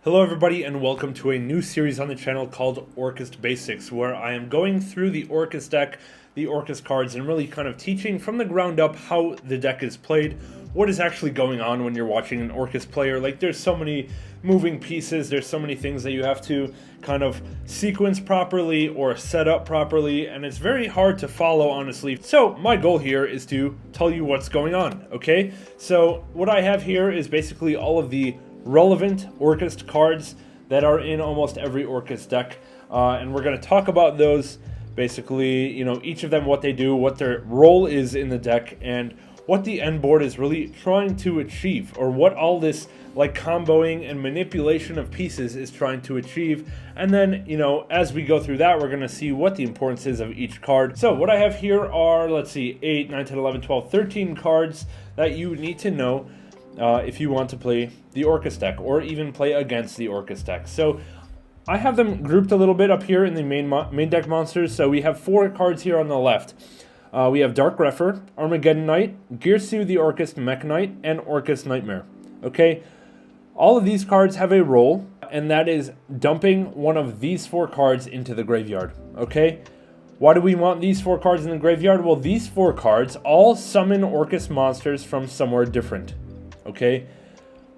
Hello everybody and welcome to a new series on the channel called Orcust Basics, where I am going through the Orcust deck, the Orcust cards, and really kind of teaching from the ground up how the deck is played, what is actually going on when you're watching an Orcust player. Like, there's so many moving pieces, there's so many things that you have to kind of sequence properly or set up properly, and it's very hard to follow, honestly. So my goal here is to tell you what's going on, okay? So what I have here is basically all of the relevant Orcust cards that are in almost every Orcust deck, and we're going to talk about those, basically, you know, each of them, what they do, what their role is in the deck, and what the end board is really trying to achieve, or what all this like comboing and manipulation of pieces is trying to achieve. And then, you know, as we go through that, we're going to see what the importance is of each card. So what I have here are, let's see, 8, 9, 10, 11, 12, 13 cards that you need to know if you want to play the Orcust deck, or even play against the Orcust deck. So I have them grouped a little bit up here in the main deck monsters. So we have 4 cards here on the left. We have Dark Refer, Armageddon Knight, girsu the Orcust mekk-knight, and Orcust Nightmare. Okay, all of these cards have a role, and that is dumping one of these 4 cards into the graveyard. Okay, why do we want these 4 cards in the graveyard? Well, these 4 cards all summon Orcust monsters from somewhere different. Okay,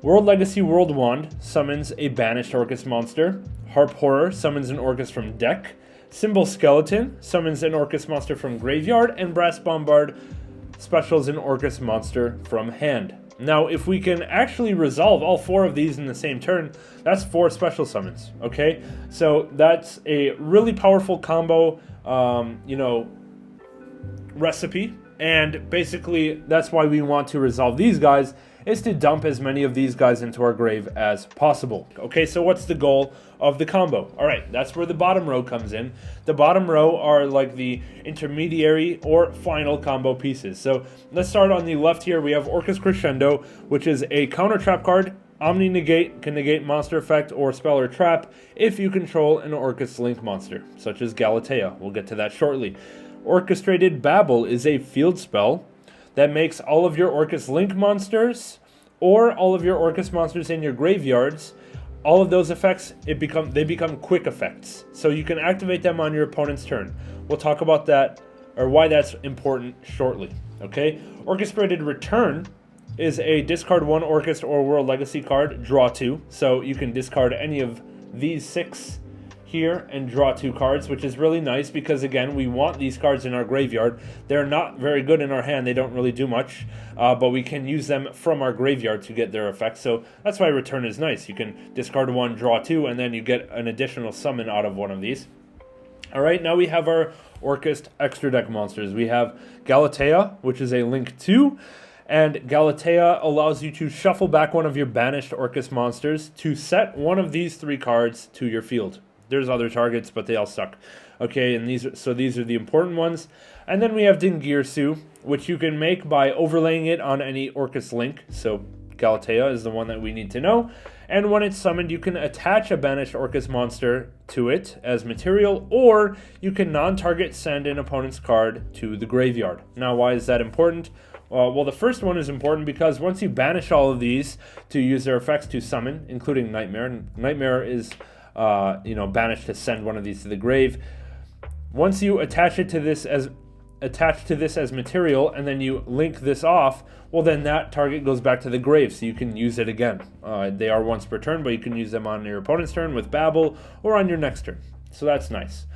World Legacy World Wand summons a banished Orcust monster. Harp Horror summons an Orcust from deck. Cymbal Skeleton summons an Orcust monster from graveyard. And Brass Bombard specials an Orcust monster from hand. Now, if we can actually resolve all 4 of these in the same turn, that's 4 special summons. Okay, so that's a really powerful combo, you know, recipe. And basically, that's why we want to resolve these guys, is to dump as many of these guys into our grave as possible. Okay, so what's the goal of the combo? All right, that's where the bottom row comes in. The bottom row are like the intermediary or final combo pieces. So let's start on the left here. We have Orcust Crescendo, which is a counter trap card. Omni Negate can negate monster effect or spell or trap if you control an Orcust Link monster, such as Galatea. We'll get to that shortly. Orchestrated Babble is a field spell that makes all of your Orcust Link monsters or all of your Orcust monsters in your graveyards, all of those effects, they become quick effects. So you can activate them on your opponent's turn. We'll talk about that, or why that's important, shortly. Okay? Orchestrated Return is a discard 1 Orcust or World Legacy card, draw 2. So you can discard any of these 6 here and draw 2 cards, which is really nice because, again, we want these cards in our graveyard. They're not very good in our hand, they don't really do much, but we can use them from our graveyard to get their effects. So that's why Return is nice. You can discard 1, draw 2, and then you get an additional summon out of one of these. Alright, now we have our Orcust extra deck monsters. We have Galatea, which is a Link 2, and Galatea allows you to shuffle back one of your banished Orcust monsters to set one of these 3 cards to your field. There's other targets, but they all suck. Okay, and these are the important ones. And then we have Girsu, which you can make by overlaying it on any Orcust Link. So Galatea is the one that we need to know. And when it's summoned, you can attach a banished Orcust monster to it as material, or you can non-target send an opponent's card to the graveyard. Now, why is that important? Well, the first one is important because once you banish all of these to use their effects to summon, including Nightmare, and Nightmare is banished to send one of these to the grave. Once you attach this as material, and then you link this off, well, then that target goes back to the grave, so you can use it again. They are once per turn, but you can use them on your opponent's turn with Babble, or on your next turn. So that's nice.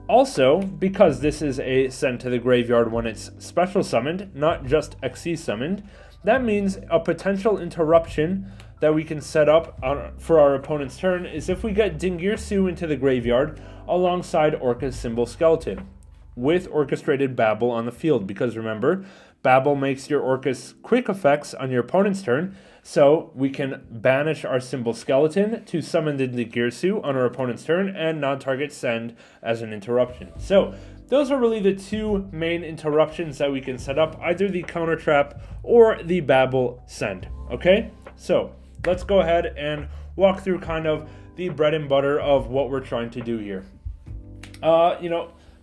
Also, because this is a send to the graveyard when it's special summoned, not just XC summoned, that means a potential interruption that we can set up for our opponent's turn is if we get Girsu into the graveyard alongside Orcust Cymbal Skeleton with Orchestrated Babble on the field. Because remember, Babble makes your Orcust quick effects on your opponent's turn, so we can banish our Cymbal Skeleton to summon the Girsu on our opponent's turn and non-target send as an interruption. So those are really the 2 main interruptions that we can set up, either the counter trap or the Babble send. Okay, so let's go ahead and walk through kind of the bread and butter of what we're trying to do here.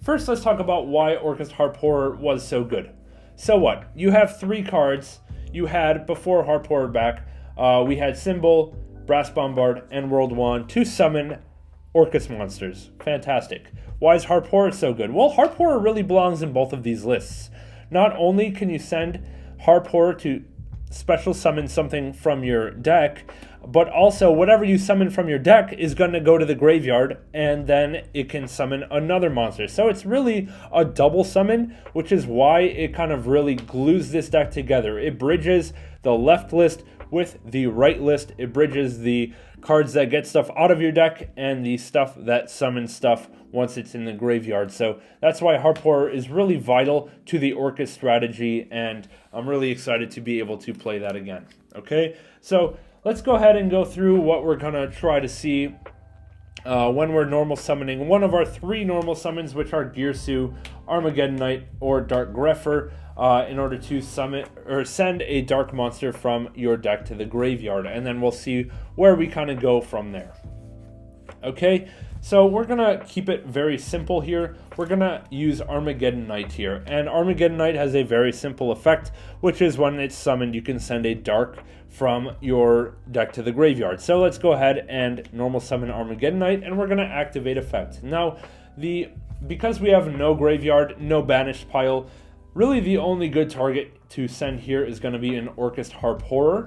First let's talk about why Orcust Harp Horror was so good. So what? You have 3 cards you had before Harp Horror back. We had Cymbal, Brass Bombard, and World 1 to summon Orcust monsters. Fantastic. Why is Harp Horror so good? Well, Harp Horror really belongs in both of these lists. Not only can you send Harp Horror to special summon something from your deck, but also whatever you summon from your deck is going to go to the graveyard, and then it can summon another monster. So it's really a double summon, which is why it kind of really glues this deck together. It bridges the left list with the right list. It bridges the cards that get stuff out of your deck and the stuff that summons stuff once it's in the graveyard. So that's why Harp Horror is really vital to the Orcust strategy, and I'm really excited to be able to play that again. Okay, so let's go ahead and go through what we're going to try to see when we're normal summoning one of our 3 normal summons, which are Girsu, Armageddon Knight, or Dark Grepher, in order to summon or send a dark monster from your deck to the graveyard, and then we'll see where we kind of go from there. Okay, so we're gonna keep it very simple here. We're gonna use Armageddon Knight here, and Armageddon Knight has a very simple effect, which is when it's summoned, you can send a dark from your deck to the graveyard. So let's go ahead and normal summon Armageddon Knight, and we're gonna activate effect. Now, because we have no graveyard, no banished pile, really the only good target to send here is going to be an Orcust Harp Horror.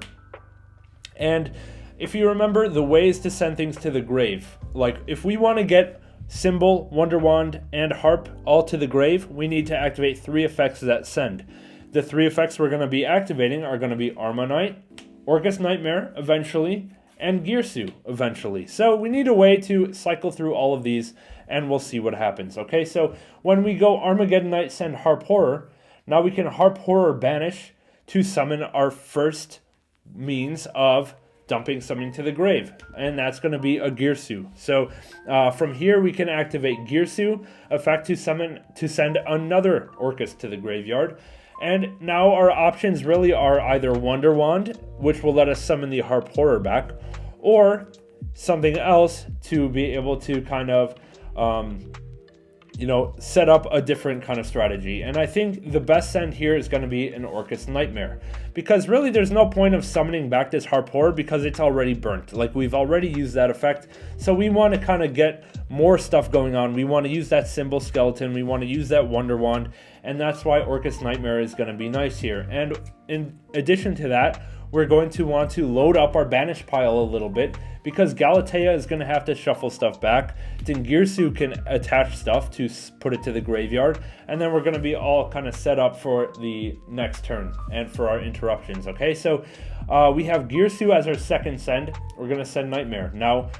And if you remember, the ways to send things to the grave, like if we want to get Cymbal, Wonder Wand, and Harp all to the grave, we need to activate 3 effects that send. The 3 effects we're going to be activating are going to be Arma Knight, Orcust Nightmare eventually, and Girsu eventually. So we need a way to cycle through all of these, and we'll see what happens. Okay, so when we go Armageddon Knight, send Harp Horror, now we can Harp Horror banish to summon our first means of dumping something to the grave, and that's going to be a Girsu. So from here we can activate Girsu effect to send another Orcust to the graveyard. And now our options really are either Wonder Wand, which will let us summon the Harp Horror back, or something else to be able to kind of set up a different kind of strategy. And I think the best send here is going to be an Orcust Nightmare, because really there's no point of summoning back this Harp Horror because it's already burnt. Like, we've already used that effect, so we want to kind of get more stuff going on. We want to use that Cymbal Skeleton, we want to use that Wonder Wand, and that's why Orcust Nightmare is going to be nice here. And in addition to that, we're going to want to load up our banish pile a little bit, because Galatea is going to have to shuffle stuff back. Then Girsu can attach stuff to put it to the graveyard, and then we're going to be all kind of set up for the next turn and for our interruptions. Okay, so we have Girsu as our second send. We're going to send Nightmare. Now,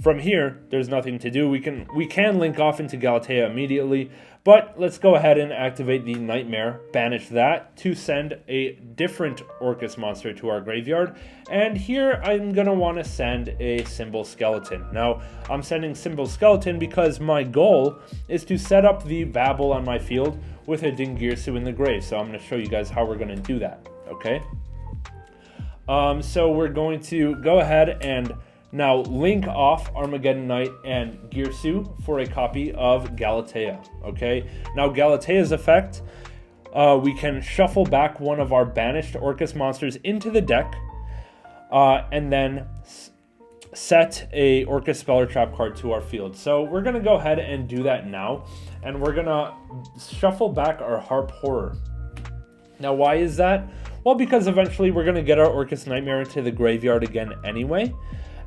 from here, there's nothing to do. We can link off into Galatea immediately, but let's go ahead and activate the Nightmare, banish that to send a different Orcust monster to our graveyard. And here I'm going to want to send a Cymbal Skeleton. Now, I'm sending Cymbal Skeleton because my goal is to set up the Babel on my field with a Dingirsu in the grave. So I'm going to show you guys how we're going to do that, okay? So we're going to go ahead and now link off Armageddon Knight and Girsu for a copy of Galatea, okay? Now, Galatea's effect, we can shuffle back one of our banished Orcust monsters into the deck, and then set a Orcust Speller Trap card to our field. So we're going to go ahead and do that now, and we're going to shuffle back our Harp Horror. Now, why is that? Well, because eventually we're going to get our Orcust Nightmare into the graveyard again anyway.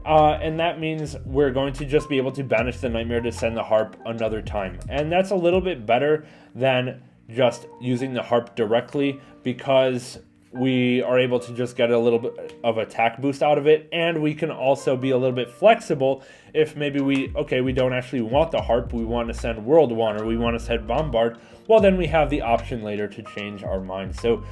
And that means we're going to just be able to banish the Nightmare to send the Harp another time. And that's a little bit better than just using the Harp directly, because we are able to just get a little bit of attack boost out of it, and we can also be a little bit flexible if maybe we don't actually want the Harp, we want to send World One, or we want to send Bombard. Well, then we have the option later to change our mind. So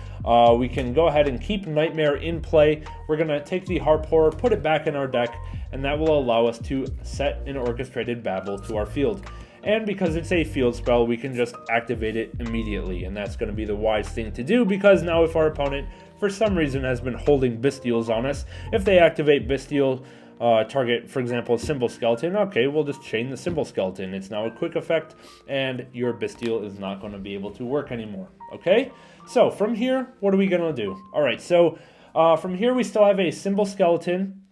we can go ahead and keep Nightmare in play. We're going to take the Harp Horror, put it back in our deck, and that will allow us to set an Orchestrated Babel to our field. And because it's a field spell, we can just activate it immediately, and that's going to be the wise thing to do, because now if our opponent for some reason has been holding Bystials on us, if they activate Bystial, target, for example, Cymbal Skeleton, okay, we'll just chain the Cymbal Skeleton. It's now a quick effect, and your Bystial is not going to be able to work anymore, okay? So from here, what are we going to do? All right, so from here we still have a Cymbal Skeleton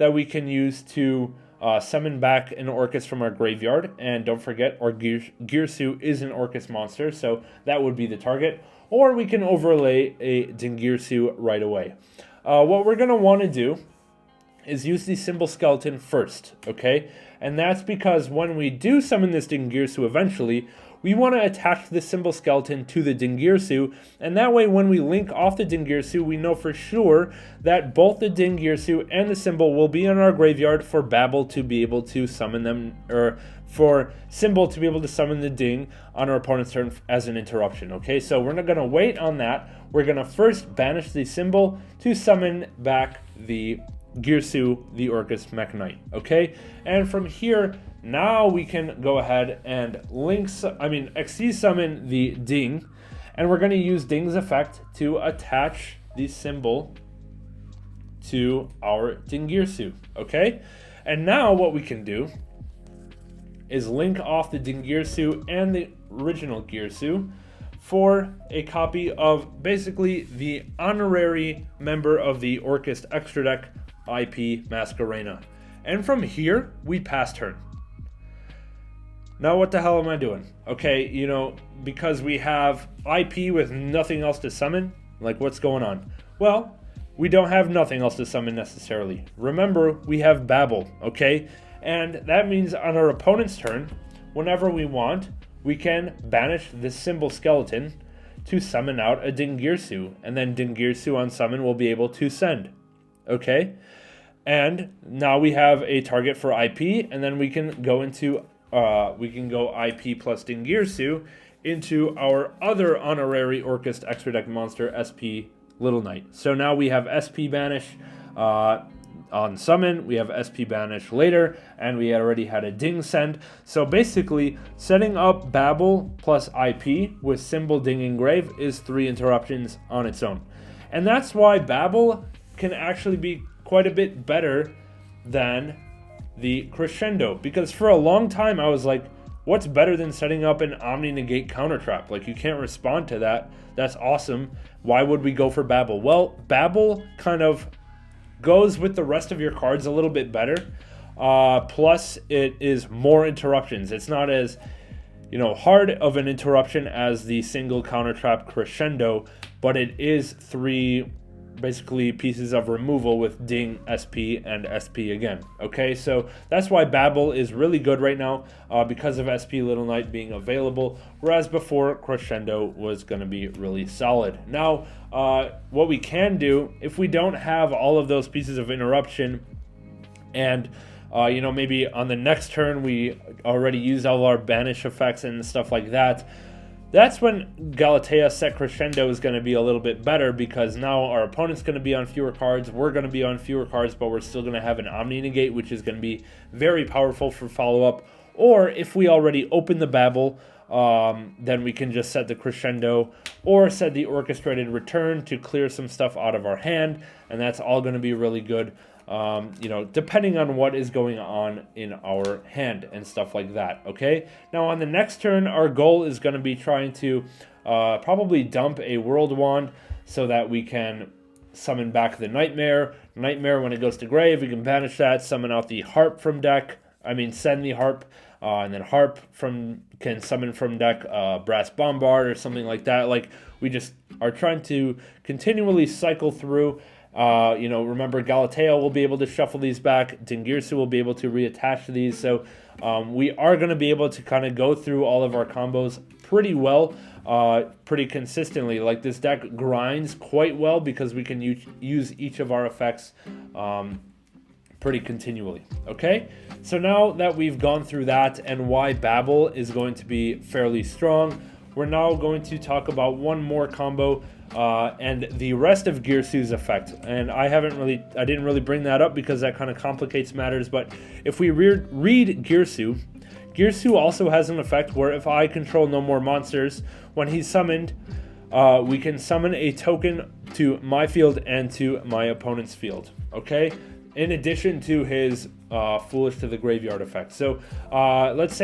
that we can use to summon back an Orcust from our graveyard. And don't forget, our girsu is an Orcust monster, so that would be the target. Or we can overlay a girsu right away. What we're going to want to do is use the cymbal skeleton first, okay? And that's because when we do summon this girsu eventually, we want to attach the cymbal skeleton to the girsu, and that way when we link off the girsu, we know for sure that both the girsu and the cymbal will be in our graveyard for Babel to be able to summon them, or for cymbal to be able to summon the ding on our opponent's turn as an interruption, okay? So we're not going to wait on that. We're going to first banish the cymbal to summon back the girsu, the Orcust mekk-knight, okay? And from here, now we can go ahead and XC summon the ding, and we're going to use ding's effect to attach the cymbal to our girsu, okay? And now what we can do is link off the girsu and the original girsu for a copy of basically the honorary member of the Orcust extra deck, IP Masquerena. And from here, we pass turn. Now what the hell am I doing? Okay, you know, because we have IP with nothing else to summon, like what's going on? Well, we don't have nothing else to summon necessarily. Remember, we have Babel, okay? And that means on our opponent's turn, whenever we want, we can banish this cymbal skeleton to summon out a girsu, and then girsu on summon will be able to send, okay? And now we have a target for IP, and then we can go into IP plus girsu into our other honorary Orcust extra deck monster, SP Little Knight. So now we have SP banish on summon, we have SP banish later, and we already had a ding send. So basically, setting up Babel plus IP with cymbal ding engrave is 3 interruptions on its own. And that's why Babel can actually be quite a bit better than the Crescendo, because for a long time I was like, what's better than setting up an Omni Negate counter trap? Like, you can't respond to that. That's awesome. Why would we go for Babel? Well, Babel kind of goes with the rest of your cards a little bit better. Plus, it is more interruptions. It's not as, hard of an interruption as the single counter trap Crescendo, but it is 3 basically pieces of removal with ding, SP, and SP again. Okay, so that's why Babel is really good right now, because of SP Little Knight being available, whereas before Crescendo was going to be really solid. Now, what we can do, if we don't have all of those pieces of interruption, and maybe on the next turn we already used all our banish effects and stuff like that, that's when Galatea set Crescendo is going to be a little bit better, because now our opponent's going to be on fewer cards, we're going to be on fewer cards, but we're still going to have an Omni Negate, which is going to be very powerful for follow-up. Or if we already open the Babel, then we can just set the Crescendo or set the Orchestrated Return to clear some stuff out of our hand, and that's all going to be really good. Depending on what is going on in our hand and stuff like that, okay? Now, on the next turn, our goal is going to be trying to probably dump a World Wand so that we can summon back the Nightmare. Nightmare, when it goes to grave, we can banish that, summon out the Harp from deck. Send the Harp, and then Harp can summon from deck Brass Bombard or something like that. Like, we just are trying to continually cycle through. Remember, Galatea will be able to shuffle these back. Girsu will be able to reattach these. So we are going to be able to kind of go through all of our combos pretty well, pretty consistently. Like, this deck grinds quite well because we can use each of our effects pretty continually. Okay, so now that we've gone through that and why Babel is going to be fairly strong, we're now going to talk about one more combo and the rest of Girsu's effect. And I didn't really bring that up because that kind of complicates matters, but if we read Girsu, Girsu also has an effect where if I control no more monsters, when he's summoned, we can summon a token to my field and to my opponent's field, okay? in addition to his Foolish to the Graveyard effect. So let's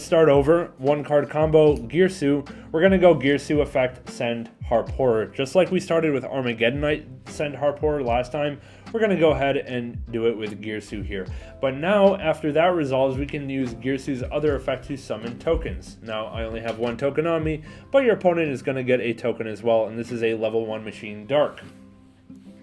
start over. 1-card combo, girsu. We're going to go girsu effect, send Harp Horror. Just like we started with Armageddon Knight, send Harp Horror last time, we're going to go ahead and do it with girsu here. But now, after that resolves, we can use girsu's other effect to summon tokens. Now, I only have 1 token on me, but your opponent is going to get a token as well, and this is a level 1 Machine Dark.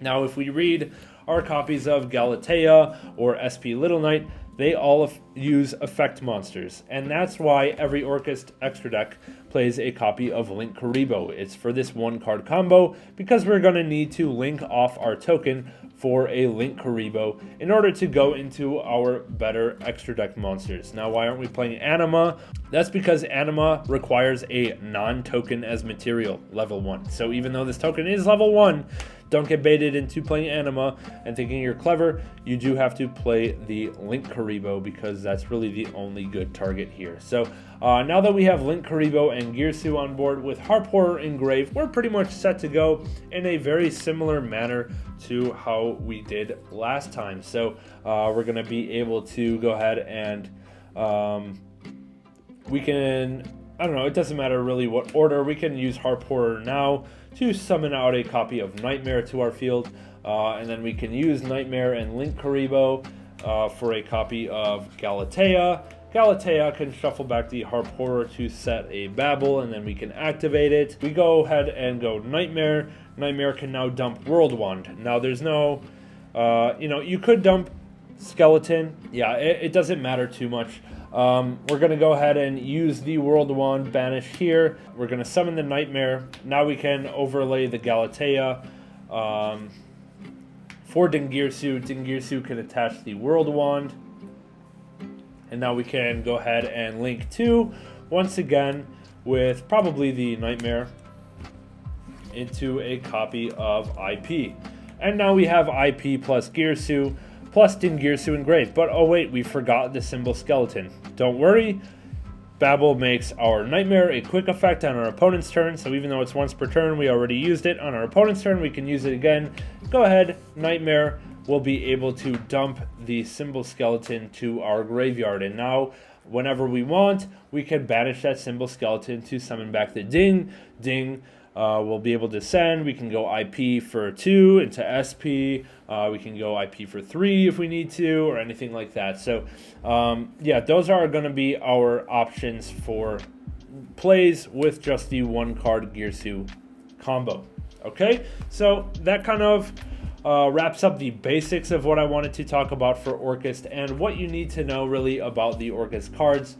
Now, if we read our copies of Galatea or SP Little Knight, they all use effect monsters, and that's why every Orcust extra deck plays a copy of Link Kuriboh. It's for this 1-card combo, because we're going to need to link off our token for a Link Kuriboh in order to go into our better extra deck monsters. Now, why aren't we playing Anima? That's because Anima requires a non-token as material, level 1. So even though this token is level 1, don't get baited into playing Anima and thinking you're clever. You do have to play the Link Kuriboh, because that's really the only good target here. So now that we have Link Kuriboh and girsu on board with Harp Horror engraved, we're pretty much set to go in a very similar manner to how we did last time. So we're going to be able to go ahead and we can, I don't know, it doesn't matter really what order. We can use Harp Horror now to summon out a copy of Nightmare to our field, and then we can use Nightmare and Link Kuriboh for a copy of Galatea. Galatea can shuffle back the Harp Horror to set a Babel, and then we can activate it. We go ahead and go Nightmare. Nightmare can now dump World Wand. Now there's no, you could dump Skeleton. Yeah, it doesn't matter too much. We're going to go ahead and use the World Wand banish here. We're going to summon the Nightmare. Now we can overlay the Galatea for Dingirsu. Dingirsu can attach the World Wand. And now we can go ahead and link 2 once again with probably the Nightmare into a copy of IP. And now we have IP plus girsu plus Dingirsu engraved. But oh wait, we forgot the cymbal skeleton. Don't worry, Babel makes our Nightmare a quick effect on our opponent's turn, so even though it's once per turn, we already used it on our opponent's turn, we can use it again. Go ahead, Nightmare will be able to dump the cymbal skeleton to our graveyard, and now whenever we want, we can banish that cymbal skeleton to summon back the Ding. Ding we'll be able to send. We can go IP for 2 into SP. We can go IP for 3 if we need to, or anything like that. So yeah, those are going to be our options for plays with just the 1-card girsu combo. Okay, so that kind of wraps up the basics of what I wanted to talk about for Orcust and what you need to know really about the Orcust cards.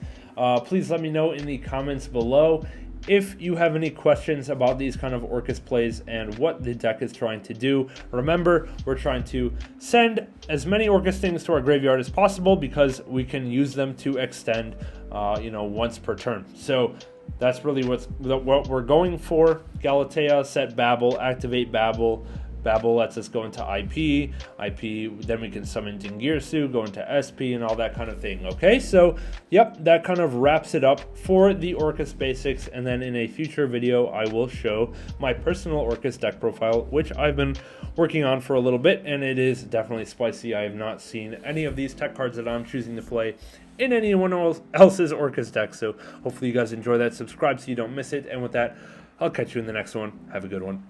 Please let me know in the comments below if you have any questions about these kind of Orcust plays and what the deck is trying to do. Remember, we're trying to send as many Orcust things to our graveyard as possible because we can use them to extend, once per turn. So that's really what we're going for. Galatea, set Babel, activate Babel. Babel lets us go into IP, then we can summon Dingirsu, go into SP, and all that kind of thing. Okay, so yep, that kind of wraps it up for the Orcust basics, and then in a future video, I will show my personal Orcust deck profile, which I've been working on for a little bit, and it is definitely spicy. I have not seen any of these tech cards that I'm choosing to play in anyone else's Orcust deck, so hopefully you guys enjoy that. Subscribe so you don't miss it, and with that, I'll catch you in the next one. Have a good one.